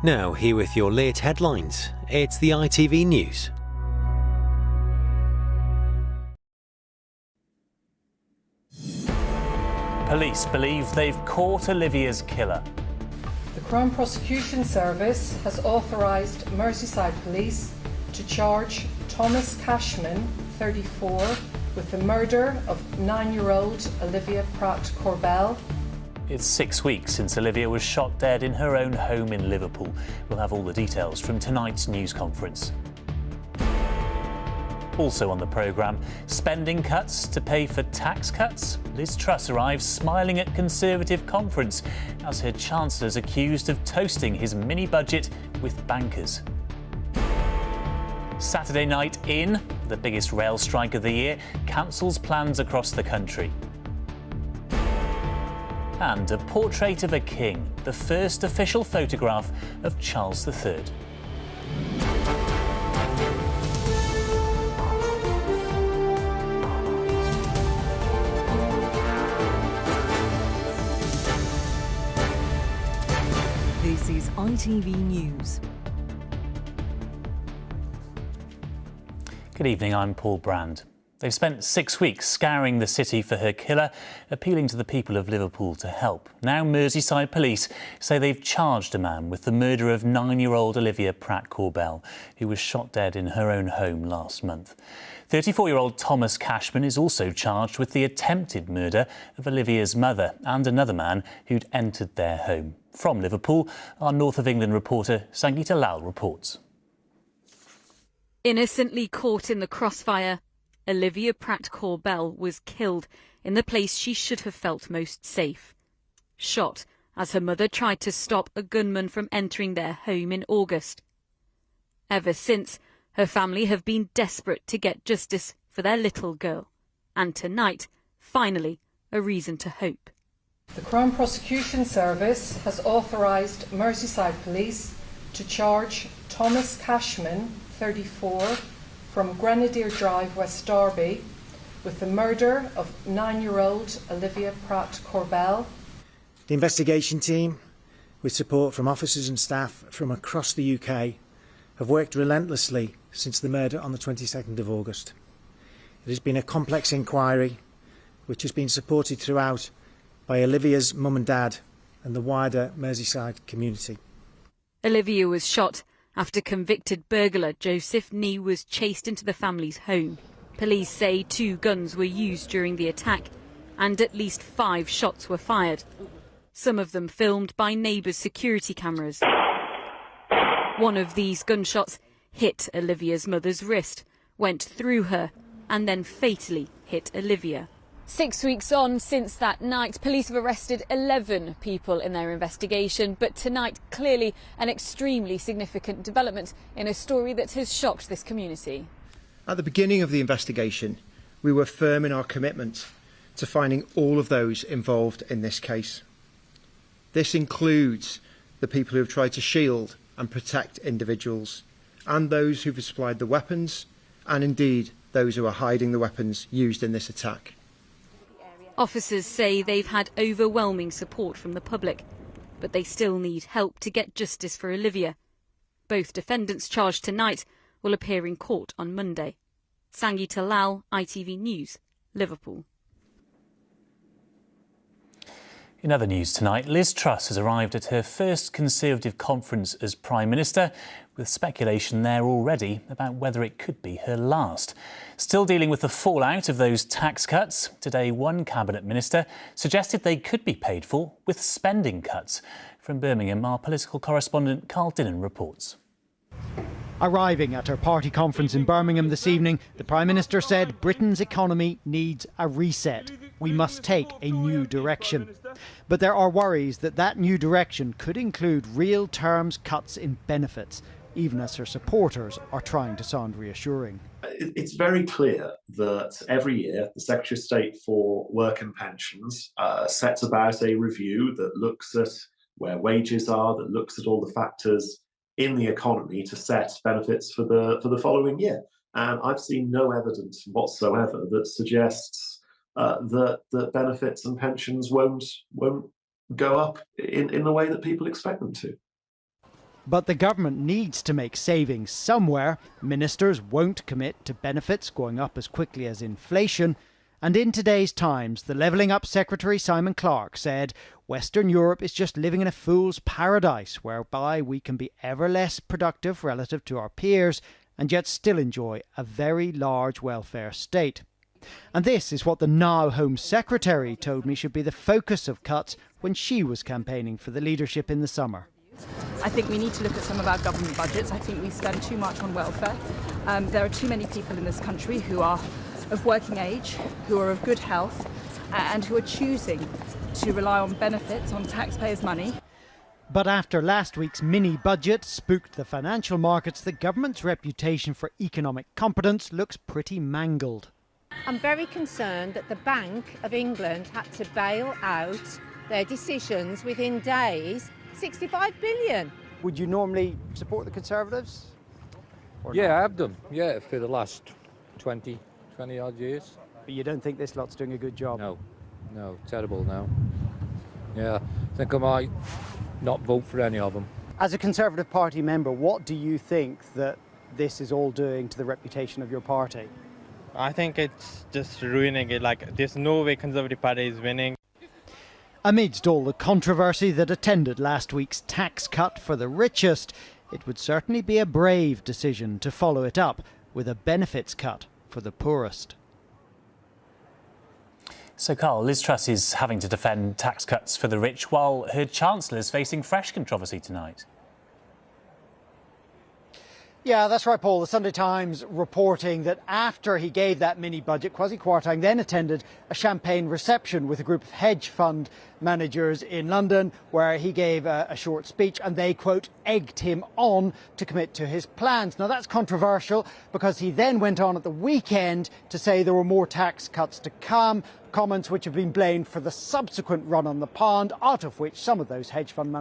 Now, here with your late headlines, it's the ITV News. Police believe they've caught Olivia's killer. The Crown Prosecution Service has authorised Merseyside Police to charge Thomas Cashman, 34, with the murder of 9-year-old Olivia Pratt Corbell. It's 6 weeks since Olivia was shot dead in her own home in Liverpool. We'll have all the details from tonight's news conference. Also on the programme, spending cuts to pay for tax cuts. Liz Truss arrives smiling at Conservative conference as her Chancellor's accused of toasting his mini-budget with bankers. Saturday night in, the biggest rail strike of the year, cancels plans across the country. And a portrait of a king, the first official photograph of Charles III. This is ITV News. Good evening, I'm Paul Brand. They've spent 6 weeks scouring the city for her killer, appealing to the people of Liverpool to help. Now Merseyside police say they've charged a man with the murder of 9-year-old Olivia Pratt Corbell, who was shot dead in her own home last month. 34-year-old Thomas Cashman is also charged with the attempted murder of Olivia's mother and another man who'd entered their home. From Liverpool, our North of England reporter Sangeeta Lal reports. Innocently caught in the crossfire, Olivia Pratt Corbell was killed in the place she should have felt most safe. Shot as her mother tried to stop a gunman from entering their home in August. Ever since, her family have been desperate to get justice for their little girl. And tonight, finally, a reason to hope. The Crown Prosecution Service has authorised Merseyside Police to charge Thomas Cashman, 34, from Grenadier Drive, West Derby, with the murder of 9-year-old Olivia Pratt Corbell. The investigation team, with support from officers and staff from across the UK, have worked relentlessly since the murder on the 22nd of August. It has been a complex inquiry which has been supported throughout by Olivia's mum and dad and the wider Merseyside community. Olivia was shot after convicted burglar Joseph Nee was chased into the family's home. Police say 2 guns were used during the attack and at least 5 shots were fired, some of them filmed by neighbours' security cameras. One of these gunshots hit Olivia's mother's wrist, went through her and then fatally hit Olivia. 6 weeks on since that night, police have arrested 11 people in their investigation, but tonight clearly an extremely significant development in a story that has shocked this community. At the beginning of the investigation, we were firm in our commitment to finding all of those involved in this case. This includes the people who have tried to shield and protect individuals, and those who've supplied the weapons, and indeed those who are hiding the weapons used in this attack. Officers say they've had overwhelming support from the public, but they still need help to get justice for Olivia. Both defendants charged tonight will appear in court on Monday. Sangeeta Lal, ITV News, Liverpool. In other news tonight, Liz Truss has arrived at her first Conservative conference as Prime Minister, with speculation there already about whether it could be her last. Still dealing with the fallout of those tax cuts, today one Cabinet Minister suggested they could be paid for with spending cuts. From Birmingham, our political correspondent Carl Dinnan reports. Arriving at her party conference in Birmingham this evening, the Prime Minister said Britain's economy needs a reset. We must take a new direction. But there are worries that that new direction could include real terms cuts in benefits, even as her supporters are trying to sound reassuring. It's very clear that every year the Secretary of State for Work and Pensions sets about a review that looks at where wages are, that looks at all the factors in the economy to set benefits for the following year. And I've seen no evidence whatsoever that suggests that benefits and pensions won't go up in the way that people expect them to. But the government needs to make savings somewhere. Ministers won't commit to benefits going up as quickly as inflation. And in today's Times, the Levelling Up Secretary Simon Clarke said Western Europe is just living in a fool's paradise whereby we can be ever less productive relative to our peers and yet still enjoy a very large welfare state. And this is what the now Home Secretary told me should be the focus of cuts when she was campaigning for the leadership in the summer. I think we need to look at some of our government budgets. I think we spend too much on welfare. There are too many people in this country who are of working age, who are of good health, and who are choosing to rely on benefits, on taxpayers' money. But after last week's mini-budget spooked the financial markets, the government's reputation for economic competence looks pretty mangled. I'm very concerned that the Bank of England had to bail out their decisions within days. 65 billion. Would you normally support the Conservatives? Yeah, I've done. Yeah, for the last 20 odd years. But you don't think this lot's doing a good job? No, terrible now. Yeah, I think I might not vote for any of them. As a Conservative Party member, what do you think that this is all doing to the reputation of your party? I think it's just ruining it. Like, there's no way Conservative Party is winning. Amidst all the controversy that attended last week's tax cut for the richest, it would certainly be a brave decision to follow it up with a benefits cut for the poorest. So, Carl, Liz Truss is having to defend tax cuts for the rich while her Chancellor is facing fresh controversy tonight. Yeah, that's right, Paul. The Sunday Times reporting that after he gave that mini-budget, Kwasi Kwarteng then attended a champagne reception with a group of hedge fund managers in London where he gave a short speech and they, quote, egged him on to commit to his plans. Now, that's controversial because he then went on at the weekend to say there were more tax cuts to come, comments which have been blamed for the subsequent run on the pond, out of which some of those hedge fund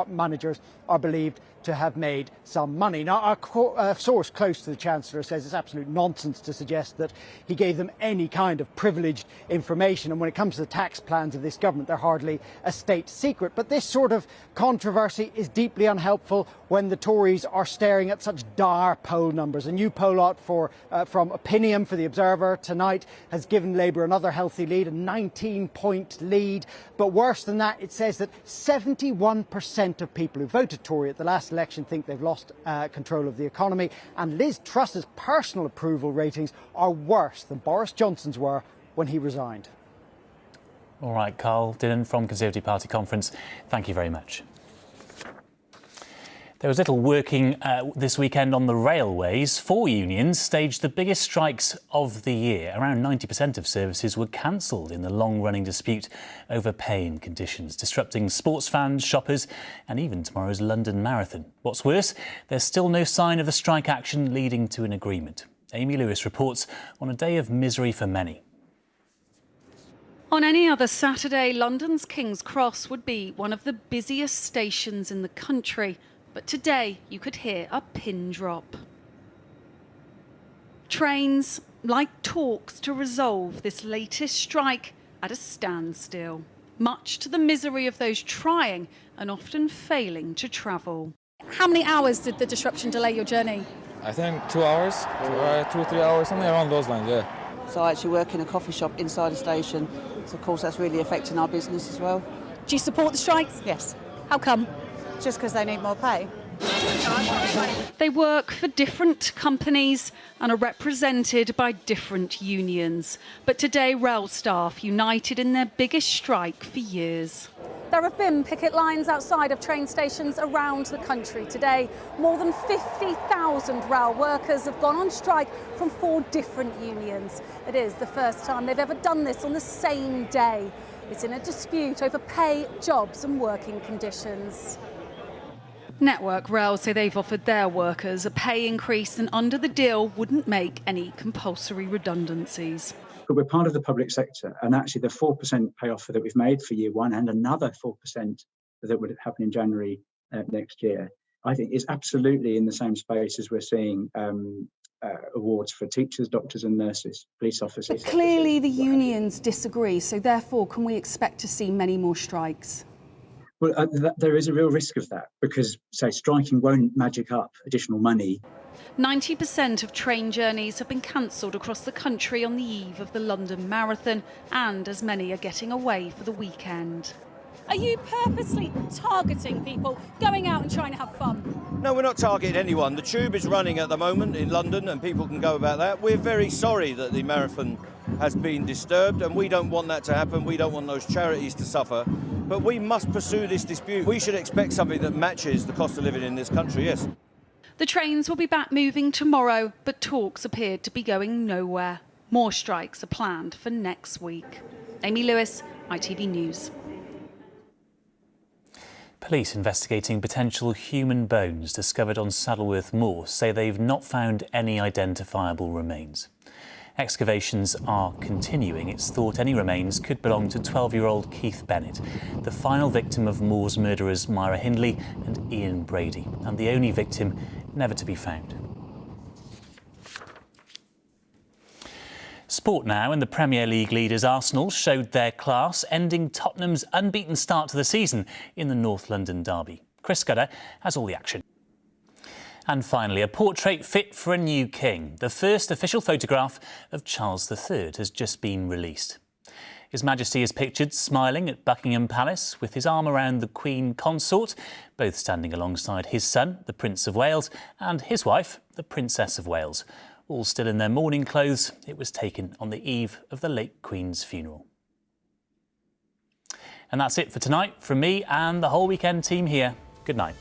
managers are believed to have made some money. Now, our source close to the Chancellor says it's absolute nonsense to suggest that he gave them any kind of privileged information. And when it comes to the tax plans of this government, they're hardly a state secret. But this sort of controversy is deeply unhelpful when the Tories are staring at such dire poll numbers. A new poll out from Opinium for the Observer tonight has given Labour another healthy lead, a 19-point lead. But worse than that, it says that 71% of people who voted Tory at the last election think they've lost control of the economy. And Liz Truss's personal approval ratings are worse than Boris Johnson's were when he resigned. All right, Carl Dillon from Conservative Party Conference, thank you very much. There was little working this weekend on the railways. 4 unions staged the biggest strikes of the year. Around 90% of services were cancelled in the long-running dispute over pay and conditions, disrupting sports fans, shoppers and even tomorrow's London Marathon. What's worse, there's still no sign of the strike action leading to an agreement. Amy Lewis reports on a day of misery for many. On any other Saturday, London's King's Cross would be one of the busiest stations in the country. But today, you could hear a pin drop. Trains, like talks to resolve this latest strike, at a standstill, much to the misery of those trying and often failing to travel. How many hours did the disruption delay your journey? I think 2 hours, 2 or 3 hours, something around those lines, yeah. So I actually work in a coffee shop inside a station, so of course that's really affecting our business as well. Do you support the strikes? Yes. How come? Just because they need more pay. They work for different companies and are represented by different unions. But today, rail staff united in their biggest strike for years. There have been picket lines outside of train stations around the country today. More than 50,000 rail workers have gone on strike from 4 different unions. It is the first time they've ever done this on the same day. It's in a dispute over pay, jobs and working conditions. Network Rail say they've offered their workers a pay increase and under the deal wouldn't make any compulsory redundancies. But we're part of the public sector, and actually the 4% pay offer that we've made for year one and another 4% that would happen in January next year, I think is absolutely in the same space as we're seeing awards for teachers, doctors and nurses, police officers. But clearly the unions disagree, so therefore can we expect to see many more strikes? Well, there is a real risk of that because, say, striking won't magic up additional money. 90% of train journeys have been cancelled across the country on the eve of the London Marathon, and as many are getting away for the weekend. Are you purposely targeting people going out and trying to have fun? No, we're not targeting anyone. The tube is running at the moment in London and people can go about that. We're very sorry that the marathon has been disturbed and we don't want that to happen. We don't want those charities to suffer. But we must pursue this dispute. We should expect something that matches the cost of living in this country, yes. The trains will be back moving tomorrow, but talks appeared to be going nowhere. More strikes are planned for next week. Amy Lewis, ITV News. Police investigating potential human bones discovered on Saddleworth Moor say they've not found any identifiable remains. Excavations are continuing. It's thought any remains could belong to 12-year-old Keith Bennett, the final victim of Moor's murderers Myra Hindley and Ian Brady, and the only victim never to be found. Sport now, and the Premier League leaders Arsenal showed their class, ending Tottenham's unbeaten start to the season in the North London derby. Chris Scudder has all the action. And finally, a portrait fit for a new king. The first official photograph of Charles III has just been released. His Majesty is pictured smiling at Buckingham Palace with his arm around the Queen Consort, both standing alongside his son, the Prince of Wales, and his wife, the Princess of Wales. All still in their mourning clothes. It was taken on the eve of the late Queen's funeral. And that's it for tonight from me and the whole weekend team here. Good night.